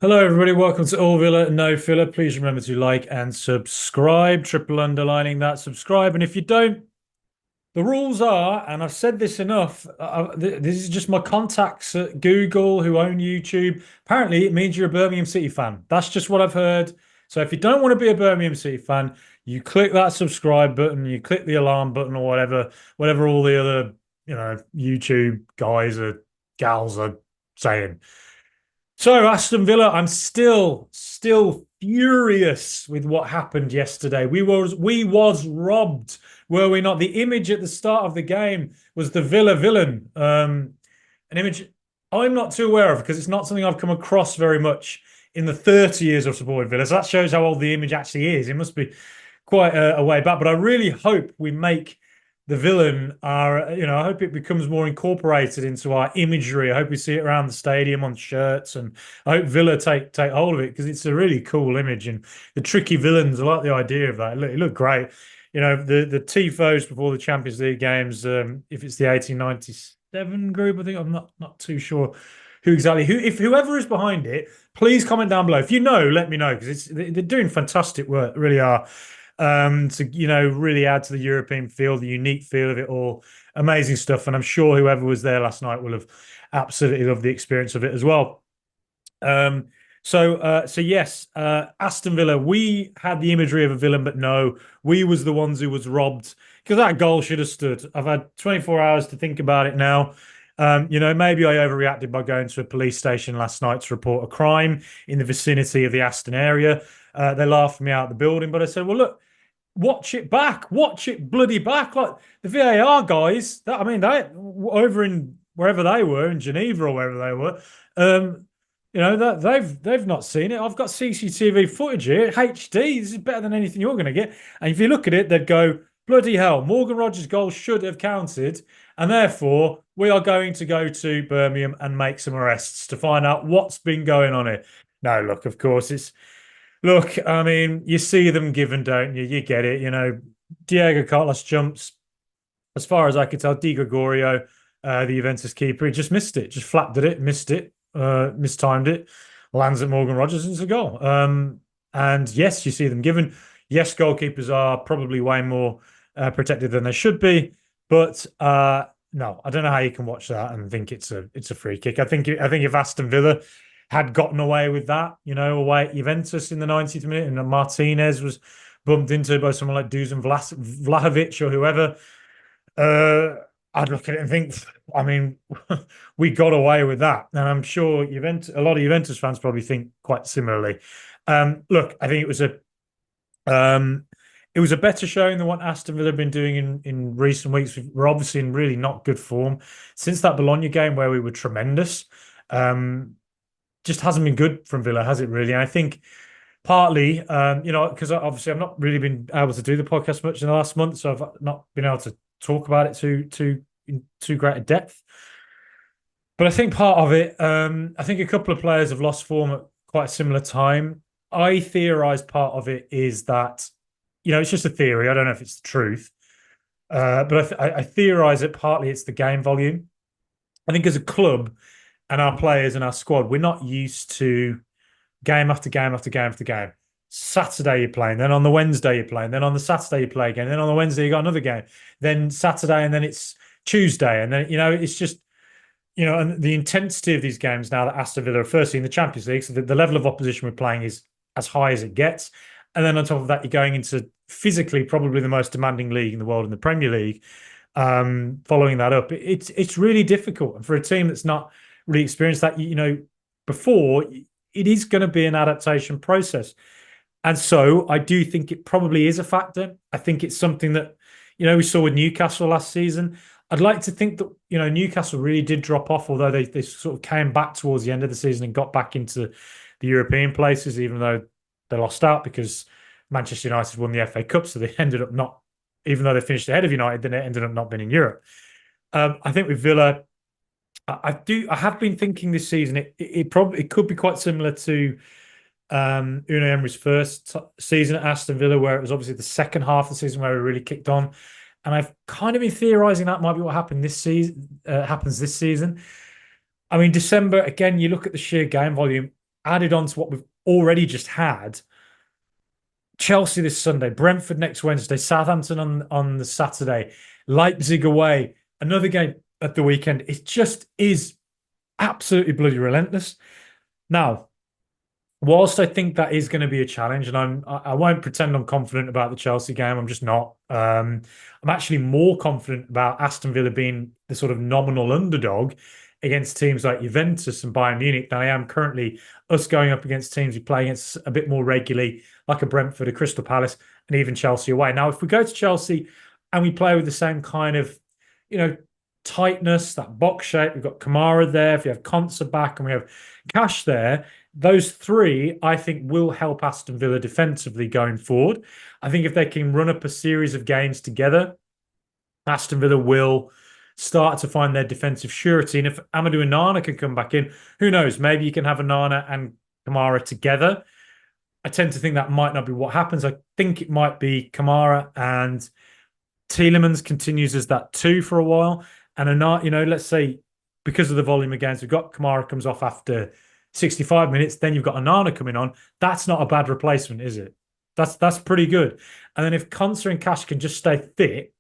Hello, everybody. Welcome to All Villa, No Filler. Please remember to like and subscribe. Triple underlining that subscribe. And if you don't, the rules are, and I've said this enough. This is just my contacts at Google who own YouTube. Apparently, it means you're a Birmingham City fan. That's just what I've heard. So if you don't want to be a Birmingham City fan, you click that subscribe button, you click the alarm button, or whatever all the other YouTube guys or gals are saying. So Aston Villa, I'm still furious with what happened yesterday. We was robbed, were we not? The image at the start of the game was the Villa villain, an image I'm not too aware of because it's not something I've come across very much in the 30 years of supporting Villa. So that shows how old the image actually is. It must be quite a way back. But I really hope we make the villain I hope it becomes more incorporated into our imagery. I hope we see it around the stadium on shirts, and I hope Villa take hold of it because it's a really cool image. And the tricky villains, I like the idea of that. It looked great. The tifos before the Champions League games. If it's the 1897 group, I think I'm not too sure if whoever is behind it, please comment down below. If you know, let me know because they're doing fantastic work, really are. To really add to the European feel, the unique feel of it all. Amazing stuff, and I'm sure whoever was there last night will have absolutely loved the experience of it as well. So yes, Aston Villa. We had the imagery of a villain, but no, we was the ones who was robbed because that goal should have stood. I've had 24 hours to think about it now. Maybe I overreacted by going to a police station last night to report a crime in the vicinity of the Aston area. They laughed me out of the building, but I said, well, look, watch it back, watch it bloody back. Like the VAR guys, they over in wherever they were in Geneva or wherever they were, that they've not seen it. I've got CCTV footage here, HD. This is better than anything you're going to get. And if you look at it, they'd go, bloody hell, Morgan Rogers' goal should have counted, and therefore we are going to go to Birmingham and make some arrests to find out what's been going on here. No, look, of course it's Look, I mean, you see them given, don't you? You get it. Diego Carlos jumps, as far as I could tell, Di Gregorio, the Juventus keeper, he just missed it, just flapped at it, missed it, mistimed it, lands at Morgan Rogers, and it's a goal. And yes, you see them given. Yes, goalkeepers are probably way more protected than they should be, but no, I don't know how you can watch that and think it's a free kick. I think if Aston Villa had gotten away with that, away at Juventus in the 90th minute, and Martinez was bumped into by someone like Dusan Vlahovic or whoever, I'd look at it and think, I mean, we got away with that. And I'm sure a lot of Juventus fans probably think quite similarly. Look, I think it was a better showing than what Aston Villa have been doing in recent weeks. We're obviously in really not good form since that Bologna game where we were tremendous. Just hasn't been good from Villa, has it really? And I think partly, because obviously I've not really been able to do the podcast much in the last month, so I've not been able to talk about it in too great a depth. But I think part of it, I think a couple of players have lost form at quite a similar time. I theorise part of it is that, it's just a theory. I don't know if it's the truth, but I theorise that partly it's the game volume. I think as a club and our players and our squad, we're not used to game after game after game after game. Saturday you're playing, then on the Wednesday you're playing, then on the Saturday you play again, then on the Wednesday you got another game, then Saturday, and then it's Tuesday, and then it's just and the intensity of these games now that Aston Villa are firstly in the Champions League, so the level of opposition we're playing is as high as it gets, and then on top of that you're going into physically probably the most demanding league in the world in the Premier League. Following that up, it's really difficult, and for a team that's not really experienced that, before, it is going to be an adaptation process. And so I do think it probably is a factor. I think it's something that, we saw with Newcastle last season. I'd like to think that, Newcastle really did drop off, although they sort of came back towards the end of the season and got back into the European places, even though they lost out because Manchester United won the FA Cup. So they ended up not, even though they finished ahead of United, then it ended up not being in Europe. I think with Villa, I have been thinking this season it could be quite similar to Unai Emery's first season at Aston Villa, where it was obviously the second half of the season where we really kicked on, and I've kind of been theorising that might be what happened this season. Happens this season. I mean, December again. You look at the sheer game volume. added on to what we've already just had. Chelsea this Sunday, Brentford next Wednesday, Southampton on the Saturday, Leipzig away, another game at the weekend. It just is absolutely bloody relentless. Now, whilst I think that is going to be a challenge, and I won't pretend I'm confident about the Chelsea game. I'm just not. I'm actually more confident about Aston Villa being the sort of nominal underdog against teams like Juventus and Bayern Munich than I am currently us going up against teams we play against a bit more regularly, like a Brentford, a Crystal Palace, and even Chelsea away. Now, if we go to Chelsea and we play with the same kind of, you know, tightness, that box shape, we've got Kamara there, if we have Konsa back and we have Cash there, those three, I think, will help Aston Villa defensively going forward. I think if they can run up a series of games together, Aston Villa will start to find their defensive surety. And if Amadou and Nana can come back in, who knows? Maybe you can have Nana and Kamara together. I tend to think that might not be what happens. I think it might be Kamara and Tielemans continues as that two for a while. And Anana, let's say because of the volume of games we've got, Kamara comes off after 65 minutes, then you've got Anana coming on. That's not a bad replacement, is it? That's pretty good. And then if Konsa and Cash can just stay fit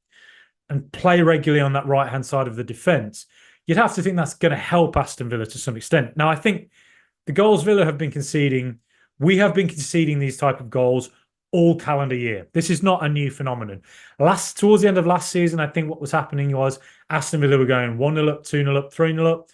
and play regularly on that right-hand side of the defence, you'd have to think that's going to help Aston Villa to some extent. Now, I think the goals Villa have been conceding, we have been conceding these type of goals all calendar year. This is not a new phenomenon. Towards the end of last season, I think what was happening was Aston Villa were going 1-0 up, 2-0 up, 3-0 up.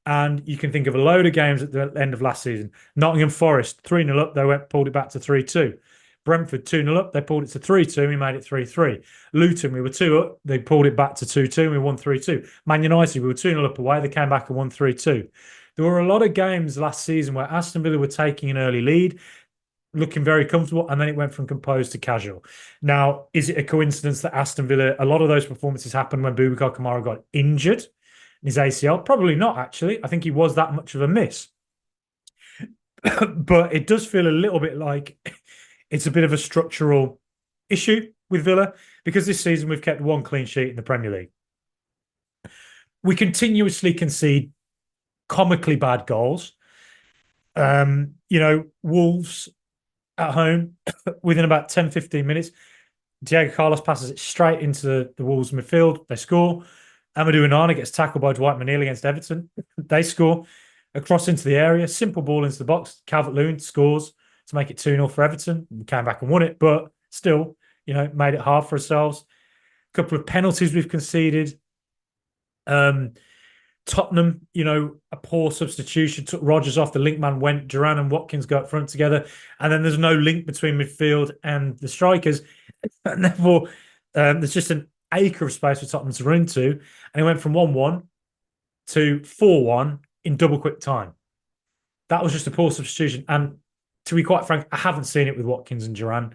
And you can think of a load of games at the end of last season. Nottingham Forest, 3-0 up, they pulled it back to 3-2. Brentford, 2-0 up, they pulled it to 3-2, we made it 3-3. Luton, we were 2 up, they pulled it back to 2-2, and we won 3-2. Man United, we were 2-0 up away, they came back and won 3-2. There were a lot of games last season where Aston Villa were taking an early lead, looking very comfortable, and then it went from composed to casual. Now, is it a coincidence that Aston Villa, a lot of those performances happened when Boubacar Kamara got injured? His ACL? Probably not, actually. I think he was that much of a miss. But it does feel a little bit like it's a bit of a structural issue with Villa because this season we've kept one clean sheet in the Premier League. We continuously concede comically bad goals. Wolves at home within about 10, 15 minutes, Diego Carlos passes it straight into the Wolves midfield. They score. Amadou Onana gets tackled by Dwight McNeil against Everton. They score. Across into the area. Simple ball into the box. Calvert-Lewin scores to make it 2-0 for Everton. We came back and won it, but still, made it hard for ourselves. A couple of penalties we've conceded. Tottenham, a poor substitution, took Rodgers off, the link man went, Duran and Watkins go up front together, and then there's no link between midfield and the strikers, and therefore there's just an acre of space for Tottenham to run into, and it went from 1-1 to 4-1 in double quick time. That was just a poor substitution, and to be quite frank, I haven't seen it with Watkins and Duran.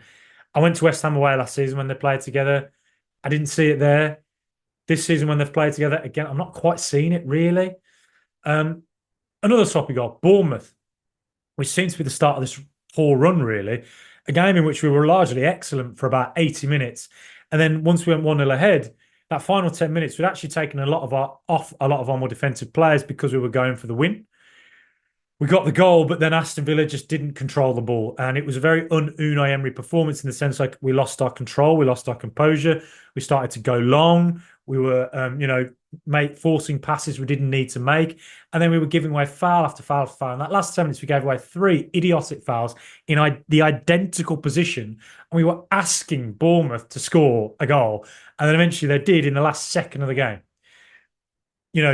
I went to West Ham away last season when they played together. I didn't see it there. This season when they've played together, again, I'm not quite seeing it, really. Another topic got Bournemouth, which seems to be the start of this poor run, really. A game in which we were largely excellent for about 80 minutes. And then once we went 1-0 ahead, that final 10 minutes, we'd actually taken a lot of our more defensive players because we were going for the win. We got the goal, but then Aston Villa just didn't control the ball. And it was a very un-Unai Emery performance in the sense like we lost our control, we lost our composure, we started to go long, we were, forcing passes we didn't need to make. And then we were giving away foul after foul after foul. In that last 10 minutes, we gave away 3 idiotic fouls in the identical position. And we were asking Bournemouth to score a goal. And then eventually they did in the last second of the game.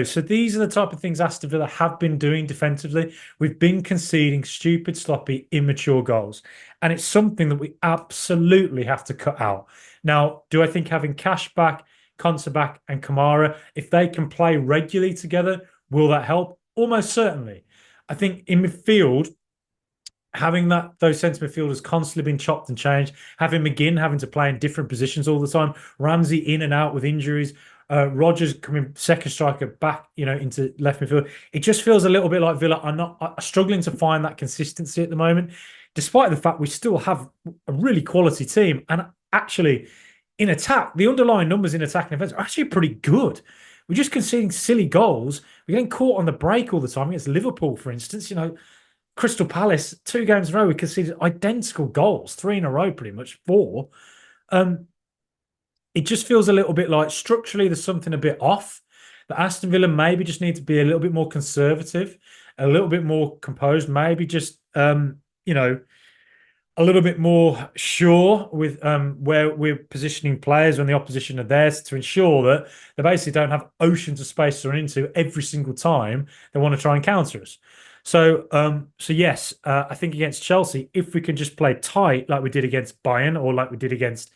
So these are the type of things Aston Villa have been doing defensively. We've been conceding stupid, sloppy, immature goals. And it's something that we absolutely have to cut out. Now, do I think having Cash back, Konsa back, and Kamara, if they can play regularly together, will that help? Almost certainly. I think in midfield, having those centre midfielders constantly being chopped and changed, having McGinn having to play in different positions all the time, Ramsey in and out with injuries, Rodgers coming second striker back, into left midfield. It just feels a little bit like Villa are struggling to find that consistency at the moment, despite the fact we still have a really quality team. And actually, in attack, the underlying numbers in attack and defense are actually pretty good. We're just conceding silly goals. We're getting caught on the break all the time against Liverpool, for instance. Crystal Palace, 2 games in a row, we conceded identical goals, 3 in a row, pretty much 4. Um, it just feels a little bit like structurally there's something a bit off. That Aston Villa maybe just need to be a little bit more conservative, a little bit more composed, maybe just you know, a little bit more sure with where we're positioning players when the opposition are there to ensure that they basically don't have oceans of space to run into every single time they want to try and counter us. So yes, I think against Chelsea, if we can just play tight like we did against Bayern or like we did against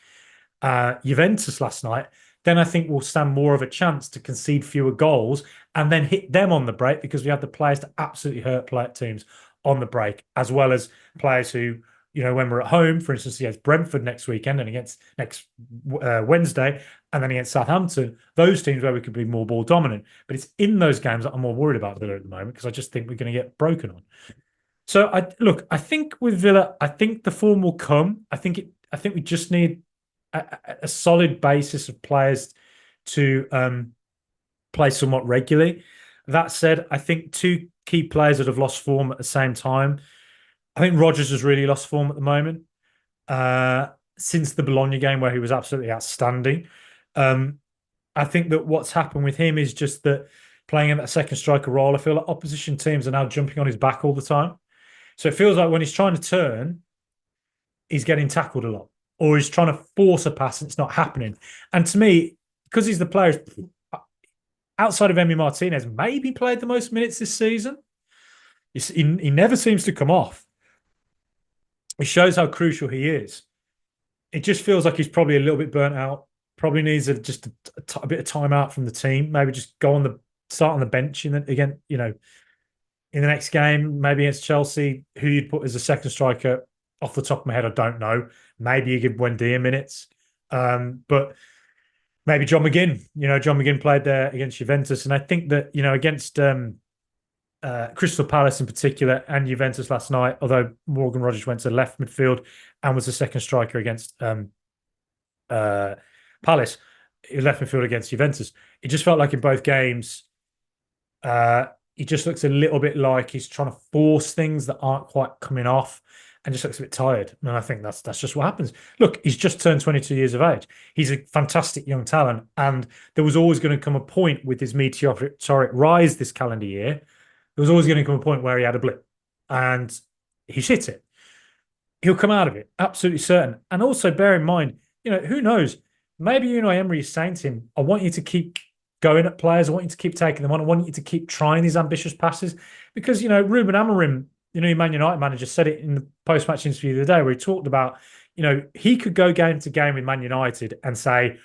Juventus last night, then I think we'll stand more of a chance to concede fewer goals and then hit them on the break because we have the players to absolutely hurt teams on the break, as well as players who, when we're at home, for instance, against Brentford next weekend and against next Wednesday, and then against Southampton, those teams where we could be more ball dominant. But it's in those games that I'm more worried about Villa at the moment because I just think we're going to get broken on. So I think with Villa, I think the form will come. I think we just need a solid basis of players to play somewhat regularly. That said, I think 2 key players that have lost form at the same time. I think Rodgers has really lost form at the moment since the Bologna game where he was absolutely outstanding. I think that what's happened with him is just that playing in that second striker role, I feel like opposition teams are now jumping on his back all the time. So it feels like when he's trying to turn, he's getting tackled a lot, or he's trying to force a pass and it's not happening. And to me, because he's the player outside of Emi Martinez, maybe played the most minutes this season, he never seems to come off. It shows how crucial he is. It just feels like he's probably a little bit burnt out. Probably needs just a bit of time out from the team. Maybe just start on the bench again. In the next game, maybe against Chelsea, who you'd put as a second striker. Off the top of my head, I don't know. Maybe you give Buendia minutes, but maybe John McGinn. John McGinn played there against Juventus, and I think that against Crystal Palace in particular and Juventus last night, although Morgan Rodgers went to left midfield and was the second striker against Palace, he left midfield against Juventus. It just felt like in both games, he just looks a little bit like he's trying to force things that aren't quite coming off and just looks a bit tired. And I think that's just what happens. Look, he's just turned 22 years of age. He's a fantastic young talent. And there was always going to come a point with his meteoric rise this calendar year. There was always going to come a point where he had a blip. And he's hit it. He'll come out of it, absolutely certain. And also bear in mind, who knows? Maybe Unai Emery is saying to him, I want you to keep going at players. I want you to keep taking them on. I want you to keep trying these ambitious passes. Because, Ruben Amorim, Man United manager said it in the post-match interview the other day where he talked about, he could go game to game with Man United and say,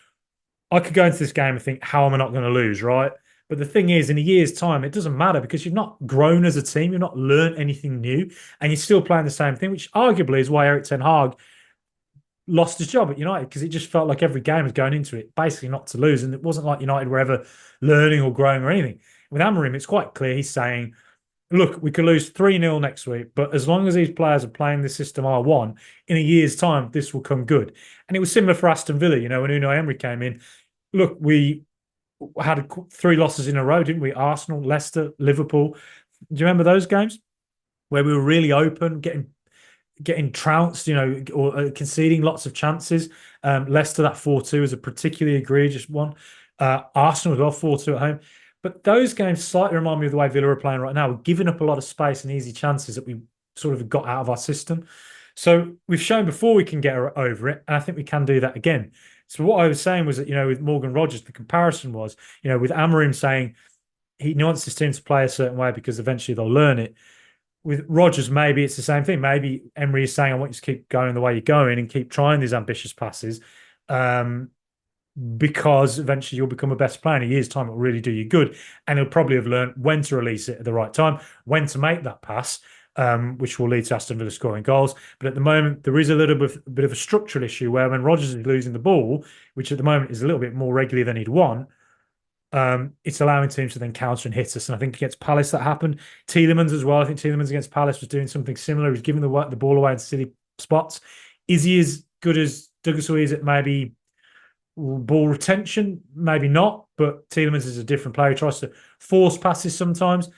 I could go into this game and think, how am I not going to lose, right? But the thing is, in a year's time, it doesn't matter because you've not grown as a team. You've not learned anything new. And you're still playing the same thing, which arguably is why Erik ten Hag lost his job at United because it just felt like every game was going into it, basically not to lose. And it wasn't like United were ever learning or growing or anything. With Amorim, it's quite clear he's saying, look, we could lose 3-0 next week, but as long as these players are playing the system I want, in a year's time, this will come good. And it was similar for Aston Villa, when Unai Emery came in. Look, we had 3 losses in a row, didn't we? Arsenal, Leicester, Liverpool. Do you remember those games where we were really open, getting trounced, or conceding lots of chances? Leicester, that 4-2 is a particularly egregious one. Arsenal as well, 4-2 at home. But those games slightly remind me of the way Villa are playing right now. We're giving up a lot of space and easy chances that we sort of got out of our system. So we've shown before we can get over it, and I think we can do that again. So what I was saying was that, with Morgan Rodgers, the comparison was, with Amorim saying he wants his team to play a certain way because eventually they'll learn it. With Rodgers, maybe it's the same thing. Maybe Emery is saying, I want you to keep going the way you're going and keep trying these ambitious passes. Because eventually you'll become a best player in a year's time. It'll really do you good. And he'll probably have learned when to release it at the right time, when to make that pass, which will lead to Aston Villa scoring goals. But at the moment, there is a little bit of a structural issue where when Rodgers is losing the ball, which at the moment is a little bit more regularly than he'd want, it's allowing teams to then counter and hit us. And I think against Palace that happened. Tielemans as well. I think Tielemans against Palace was doing something similar. He was giving the ball away in silly spots. Is he as good as Douglas Luiz at maybe ball retention? Maybe not, but Tielemans is a different player. He tries to force passes sometimes.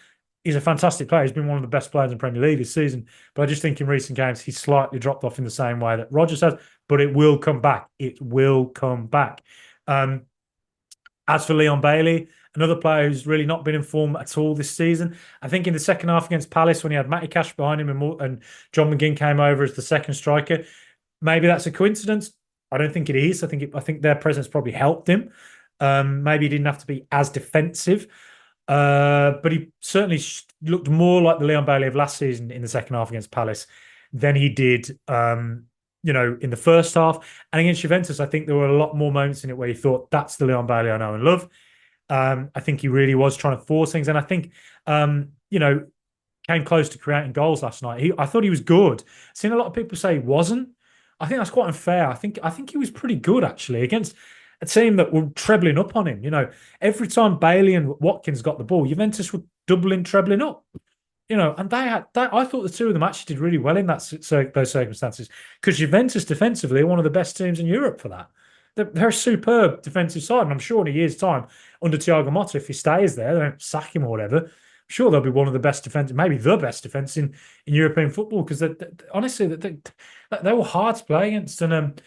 he's a fantastic player. He's been one of the best players in Premier League this season. But I just think in recent games, he's slightly dropped off in the same way that Rodgers has, but it will come back. It will come back. Um, as for Leon Bailey, another player who's really not been in form at all this season. I think in the second half against Palace, when he had Matty Cash behind him and John McGinn came over as the second striker, maybe that's a coincidence. I don't think it is. I think their presence probably helped him. Maybe he didn't have to be as defensive, but he certainly looked more like the Leon Bailey of last season in the second half against Palace than he did, in the first half. And against Juventus, I think there were a lot more moments in it where you thought, that's the Leon Bailey I know and love. I think he really was trying to force things. And I think, came close to creating goals last night. I thought he was good. I've seen a lot of people say he wasn't. I think that's quite unfair. I think he was pretty good, actually, against a team that were trebling up on him. Every time Bailey and Watkins got the ball, Juventus were doubling, trebling up. And they had that. I thought the two of them actually did really well in those circumstances, because Juventus defensively are one of the best teams in Europe for that. They're a superb defensive side, and I'm sure in a year's time, under Thiago Motta, if he stays there, they don't sack him or whatever, I'm sure they'll be one of the best defense, maybe the best defense in European football, because honestly, they were hard to play against, and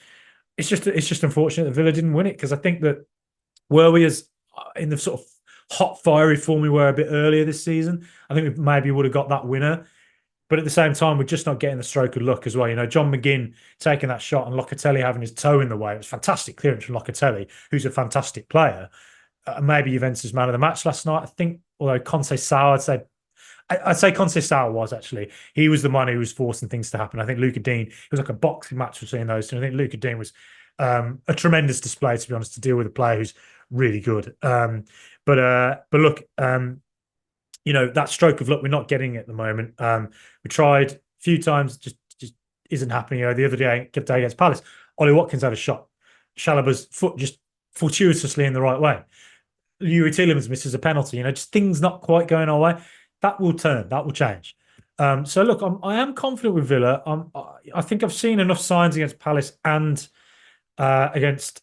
it's just unfortunate that Villa didn't win it, because I think that were we as in the sort of hot, fiery form we were a bit earlier this season, I think we maybe would have got that winner. But at the same time, we're just not getting the stroke of luck as well. John McGinn taking that shot and Locatelli having his toe in the way. It was fantastic clearance from Locatelli, who's a fantastic player. Maybe Juventus man of the match last night. I think, although Conceição, I'd say Conceição was actually. He was the one who was forcing things to happen. I think Luca Dean, it was like a boxing match between those two. I think Luca Dean was a tremendous display, to be honest, to deal with a player who's really good. But look, that stroke of luck, we're not getting it at the moment. We tried a few times, just isn't happening. The other day against Palace, Ollie Watkins had a shot. Chalobah's foot just fortuitously in the right way. Yuri Tielemans misses a penalty. Just things not quite going our way. That will turn. That will change. So look, I am confident with Villa. I think I've seen enough signs against Palace and against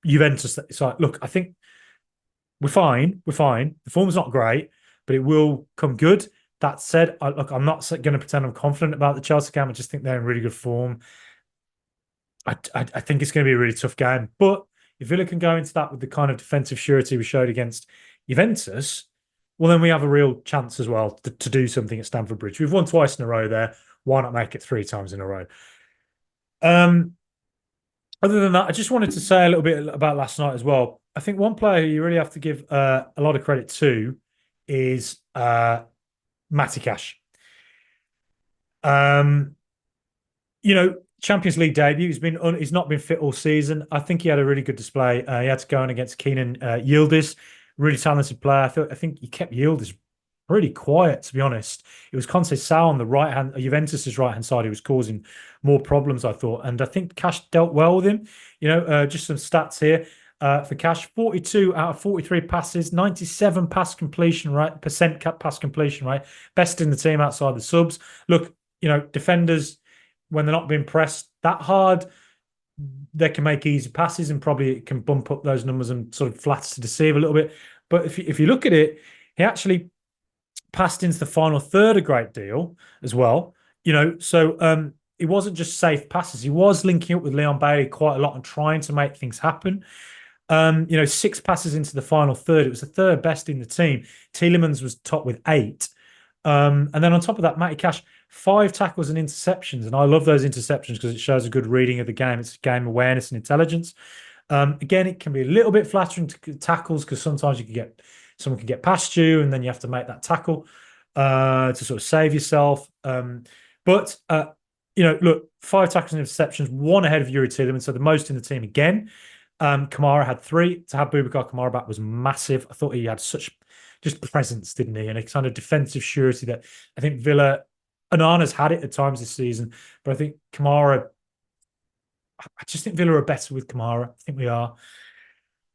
Juventus that it's like, look, I think we're fine. We're fine. The form's not great, but it will come good. That said, I'm not going to pretend I'm confident about the Chelsea game. I just think they're in really good form. I think it's going to be a really tough game. But if Villa can go into that with the kind of defensive surety we showed against Juventus, well, then we have a real chance as well to do something at Stamford Bridge. We've won twice in a row there. Why not make it 3 times in a row? Other than that, I just wanted to say a little bit about last night as well. I think one player who you really have to give a lot of credit to is Matty Cash. Champions League debut. He's not been fit all season. I think he had a really good display. He had to go in against Keenan Yildiz, really talented player. I think he kept Yildiz pretty quiet, to be honest. It was Conceição on the right hand, Juventus's right hand side, who was causing more problems, I thought. And I think Cash dealt well with him. Just some stats here. For Cash, 42 out of 43 passes, 97 pass completion rate, pass completion rate, best in the team outside the subs. Look, defenders, when they're not being pressed that hard, they can make easy passes, and probably it can bump up those numbers and sort of flats to deceive a little bit. But if you look at it, he actually passed into the final third a great deal as well. So it wasn't just safe passes. He was linking up with Leon Bailey quite a lot and trying to make things happen. 6 passes into the final third. It was the third best in the team. Tielemans was top with 8. And then on top of that, Matty Cash, 5 tackles and interceptions. And I love those interceptions because it shows a good reading of the game. It's game awareness and intelligence. Again, it can be a little bit flattering to tackles because sometimes someone can get past you and then you have to make that tackle to sort of save yourself. But look, 5 tackles and interceptions, 1 ahead of Yuri Tielemans, so the most in the team again. Kamara had 3. To have Boubacar Kamara back was massive. I thought he had such just presence, didn't he? And a kind of defensive surety that I think Villa, Onana's had it at times this season, but I think Kamara, I just think Villa are better with Kamara. I think we are.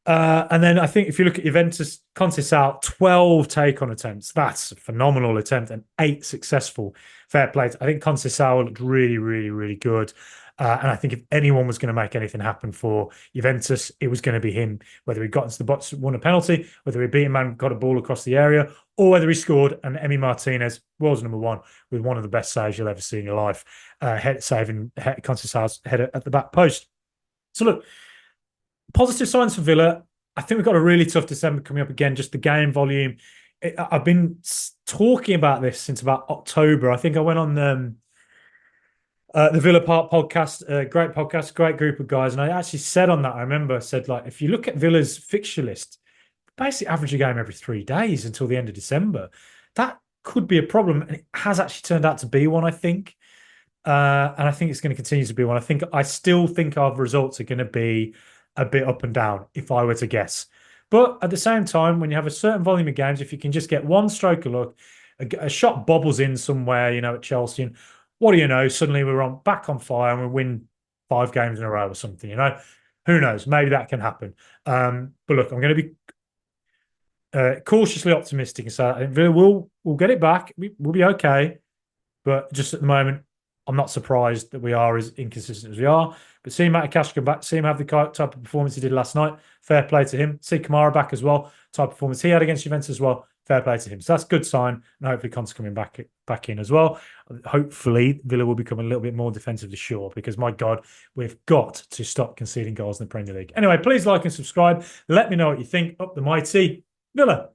And then I think if you look at Juventus, Conceição, 12 take-on attempts. That's a phenomenal attempt and 8 successful. Fair play. I think Conceição looked really, really, really good. And I think if anyone was going to make anything happen for Juventus, it was going to be him. Whether he got into the box, won a penalty, whether he beat a man, got a ball across the area, or whether he scored. And Emi Martinez, world's number one, with one of the best saves you'll ever see in your life, saving Conceição's header at the back post. So look, positive signs for Villa. I think we've got a really tough December coming up again. Just the game volume. I've been talking about this since about October. I think I went on the Villa Park podcast, great podcast, great group of guys. And I actually said on that, I remember I said, like, if you look at Villa's fixture list, basically average a game every 3 days until the end of December. That could be a problem. And it has actually turned out to be one, I think. And I think it's going to continue to be one. I still think our results are going to be a bit up and down, if I were to guess. But at the same time, when you have a certain volume of games, if you can just get one stroke of luck, a shot bobbles in somewhere, at Chelsea, and what do you know? Suddenly we're back on fire and we win 5 games in a row or something. Who knows? Maybe that can happen. But look, I'm going to be cautiously optimistic and say I think Villa we'll get it back. We'll be okay. But just at the moment, I'm not surprised that we are as inconsistent as we are. But seeing Matty come back, see him have the type of performance he did last night, fair play to him. See Kamara back as well, type of performance he had against Juventus as well, fair play to him. So that's a good sign. And hopefully Conte's coming back in as well. Hopefully Villa will become a little bit more defensively sure because, my God, we've got to stop conceding goals in the Premier League. Anyway, please like and subscribe. Let me know what you think. Up the mighty Villa.